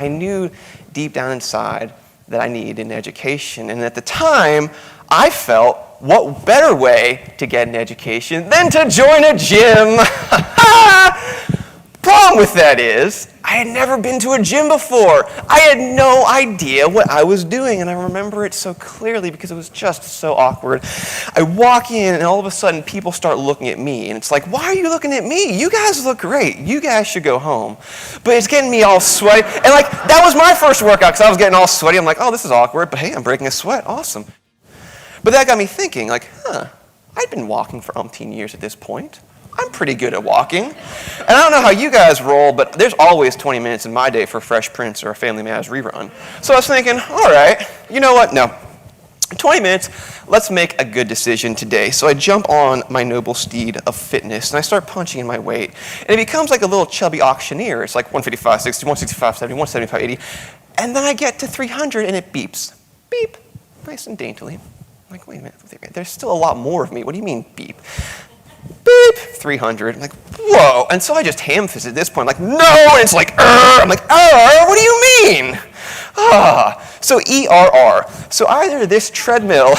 I knew deep down inside that I needed an education. And at the time, I felt, what better way to get an education than to join a gym? Problem with that is, I had never been to a gym before. I had no idea what I was doing, and I remember it so clearly because it was just so awkward. I walk in, and all of a sudden, people start looking at me, and it's like, why are you looking at me? You guys look great. You guys should go home. But it's getting me all sweaty, and like, that was my first workout because I was getting all sweaty. I'm like, oh, this is awkward, but hey, I'm breaking a sweat. Awesome. But that got me thinking, like, I'd been walking for umpteen years at this point. I'm pretty good at walking. And I don't know how you guys roll, but there's always 20 minutes in my day for Fresh Prince or a Family Matters rerun. So I was thinking, all right, you know what? No. 20 minutes, let's make a good decision today. So I jump on my noble steed of fitness, and I start punching in my weight. And it becomes like a little chubby auctioneer. It's like 155, 60, 165, 70, 175, 80. And then I get to 300, and it beeps. Beep. Nice and daintily. I'm like, wait a minute. There's still a lot more of me. What do you mean, beep? Beep, 300. I'm like, whoa. And so I just ham-fist at this point, like, no, and it's like, I'm like, what do you mean? So ERR. So either this treadmill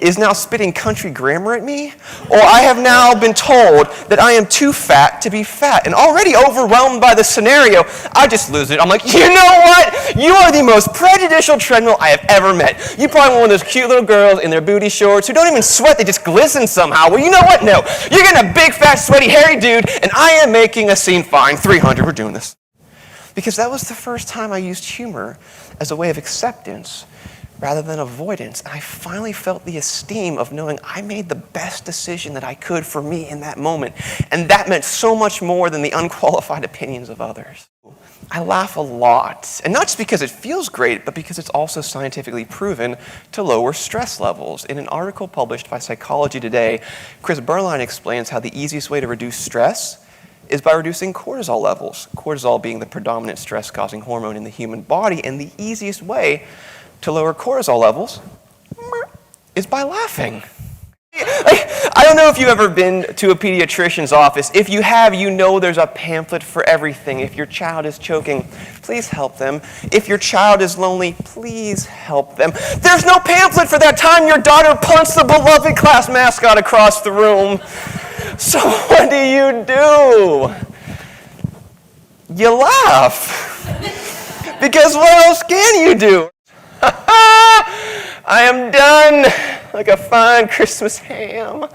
is now spitting country grammar at me, or I have now been told that I am too fat to be fat. And already overwhelmed by the scenario, I just lose it. I'm like, you know what? You are the most prejudicial treadmill I have ever met. You probably one of those cute little girls in their booty shorts who don't even sweat, they just glisten somehow. Well, you know what? No. You're getting a big, fat, sweaty, hairy dude, and I am making a scene. Fine, 300, we're doing this. Because that was the first time I used humor as a way of acceptance rather than avoidance. And I finally felt the esteem of knowing I made the best decision that I could for me in that moment. And that meant so much more than the unqualified opinions of others. I laugh a lot, and not just because it feels great, but because it's also scientifically proven to lower stress levels. In an article published by Psychology Today, Chris Berline explains how the easiest way to reduce stress is by reducing cortisol levels. Cortisol being the predominant stress-causing hormone in the human body, and the easiest way to lower cortisol levels is by laughing. I don't know if you've ever been to a pediatrician's office. If you have, you know there's a pamphlet for everything. If your child is choking, please help them. If your child is lonely, please help them. There's no pamphlet for that time your daughter punched the beloved class mascot across the room. So what do? You laugh. Because what else can you do? I am done like a fine Christmas ham.